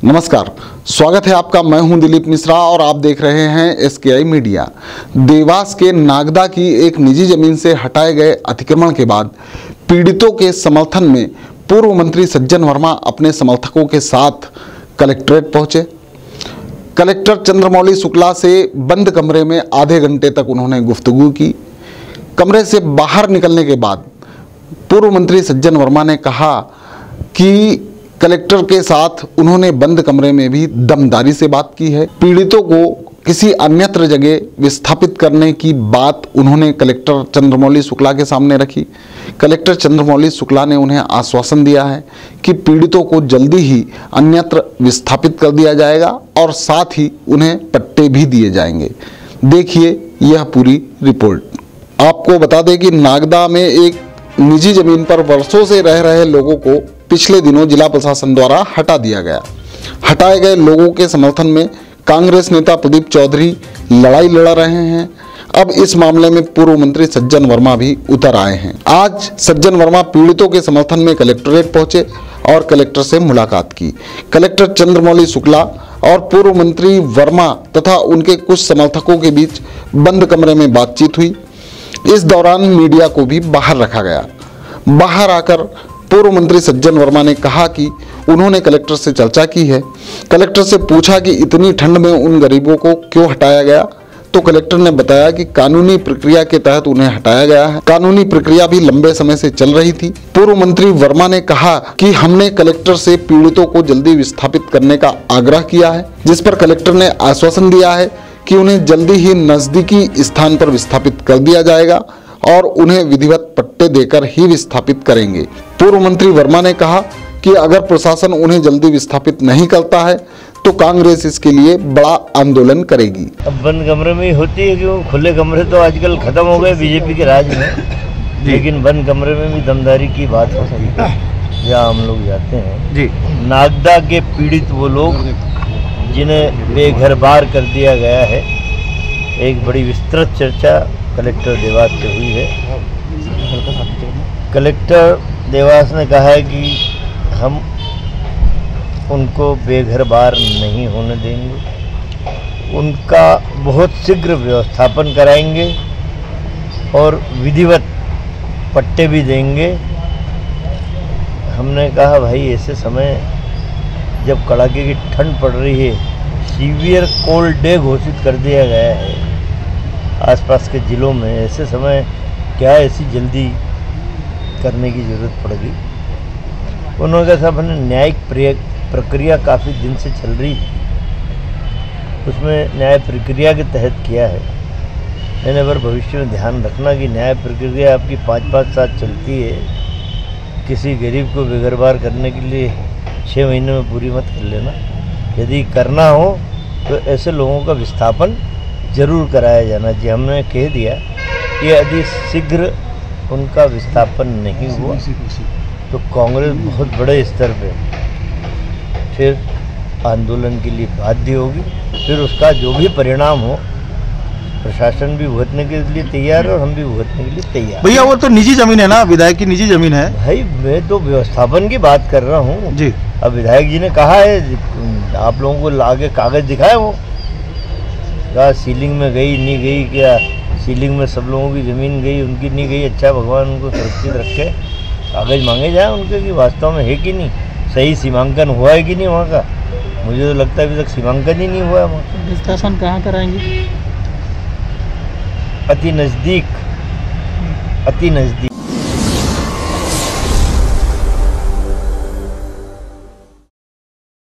नमस्कार, स्वागत है आपका। मैं हूं दिलीप मिश्रा और आप देख रहे हैं SKI मीडिया। देवास के नागदा की एक निजी जमीन से हटाए गए अतिक्रमण के बाद पीड़ितों के समर्थन में पूर्व मंत्री सज्जन वर्मा अपने समर्थकों के साथ कलेक्ट्रेट पहुंचे। कलेक्टर चंद्रमौली शुक्ला से बंद कमरे में आधे घंटे तक उन्होंने गुफ्तगू की। कमरे से बाहर निकलने के बाद पूर्व मंत्री सज्जन वर्मा ने कहा कि कलेक्टर के साथ उन्होंने बंद कमरे में भी दमदारी से बात की है। पीड़ितों को किसी अन्यत्र जगह विस्थापित करने की बात उन्होंने कलेक्टर चंद्रमौली शुक्ला के सामने रखी। कलेक्टर चंद्रमौली शुक्ला ने उन्हें आश्वासन दिया है कि पीड़ितों को जल्दी ही अन्यत्र विस्थापित कर दिया जाएगा और साथ ही उन्हें पट्टे भी दिए जाएंगे। देखिए यह पूरी रिपोर्ट। आपको बता दें कि नागदा में एक निजी जमीन पर वर्षों से रह रहे लोगों को पिछले दिनों जिला प्रशासन द्वारा हटा दिया गया। हटाए गए लोगों के समर्थन में कांग्रेस नेता प्रदीप चौधरी लड़ाई लड़ रहे हैं। अब इस मामले में पूर्व मंत्री सज्जन वर्मा भी उतर आए हैं। आज सज्जन वर्मा पीड़ितों के समर्थन में कलेक्ट्रेट पहुंचे और कलेक्टर से मुलाकात की। कलेक्टर चंद्रमौली शुक्ला और पूर्व मंत्री वर्मा तथा उनके कुछ समर्थकों के बीच बंद कमरे में बातचीत हुई। इस दौरान मीडिया को भी बाहर रखा गया। बाहर आकर पूर्व मंत्री सज्जन वर्मा ने कहा कि उन्होंने कलेक्टर से चर्चा की है। कलेक्टर से पूछा कि इतनी ठंड में उन गरीबों को क्यों हटाया गया, तो कलेक्टर ने बताया कि कानूनी प्रक्रिया के तहत उन्हें हटाया गया है। कानूनी प्रक्रिया भी लंबे समय से चल रही थी। पूर्व मंत्री वर्मा ने कहा कि हमने कलेक्टर से पीड़ितों को जल्दी विस्थापित करने का आग्रह किया है, जिस पर कलेक्टर ने आश्वासन दिया है कि उन्हें जल्दी ही नजदीकी स्थान पर विस्थापित कर दिया जाएगा और उन्हें विधिवत पट्टे देकर ही विस्थापित करेंगे। पूर्व मंत्री वर्मा ने कहा कि अगर प्रशासन उन्हें जल्दी विस्थापित नहीं करता है तो कांग्रेस इसके लिए बड़ा आंदोलन करेगी। अब बंद कमरे में ही होती है, क्यों खुले कमरे तो आजकल खत्म हो गए बीजेपी के राज में, लेकिन बंद कमरे में भी दमदारी की बात होती है। जहाँ हम लोग जाते हैं जी, नागदा के पीड़ित वो लोग जिन्हें बेघर बार कर दिया गया है, एक बड़ी विस्तृत चर्चा कलेक्टर देवास से हुई है। कलेक्टर देवास ने कहा है कि हम उनको बेघर बार नहीं होने देंगे, उनका बहुत शीघ्र व्यवस्थापन कराएंगे और विधिवत पट्टे भी देंगे। हमने कहा भाई ऐसे समय जब कड़ाके की ठंड पड़ रही है, सीवियर कोल्ड डे घोषित कर दिया गया है आसपास के ज़िलों में, ऐसे समय क्या ऐसी जल्दी करने की ज़रूरत पड़ गई। उन्होंने कहा साहब हमने न्यायिक प्रक्रिया काफ़ी दिन से चल रही है, उसमें न्याय प्रक्रिया के तहत किया है। मैंने पर भविष्य में ध्यान रखना कि न्याय प्रक्रिया आपकी 5-5 साल चलती है। किसी गरीब को बेघरबार करने के लिए 6 महीने में पूरी मत कर लेना। यदि करना हो तो ऐसे लोगों का विस्थापन जरूर कराया जाना चाहिए। हमने कह दिया कि यदि शीघ्र उनका विस्थापन नहीं हुआ तो कांग्रेस बहुत बड़े स्तर पे फिर आंदोलन के लिए बाध्य होगी। फिर उसका जो भी परिणाम हो प्रशासन भी भुगतने के लिए तैयार है और हम भी भुगतने के लिए तैयार। भैया वो तो निजी जमीन है ना, विधायक की निजी जमीन है। भाई मैं तो व्यवस्थापन की बात कर रहा हूँ जी। अब विधायक जी ने कहा है, आप लोगों को आगे कागज दिखाए, वो क्या सीलिंग में गई नहीं गई, क्या सीलिंग में सब लोगों की ज़मीन गई उनकी नहीं गई। अच्छा भगवान उनको सुरक्षित रखे, कागज मांगे जाए उनके कि वास्तव में है कि नहीं, सही सीमांकन हुआ है कि नहीं वहाँ का। मुझे तो लगता है अभी तक सीमांकन ही नहीं हुआ है वहाँ। डिस्कशन कहाँ कराएंगे? अति नज़दीक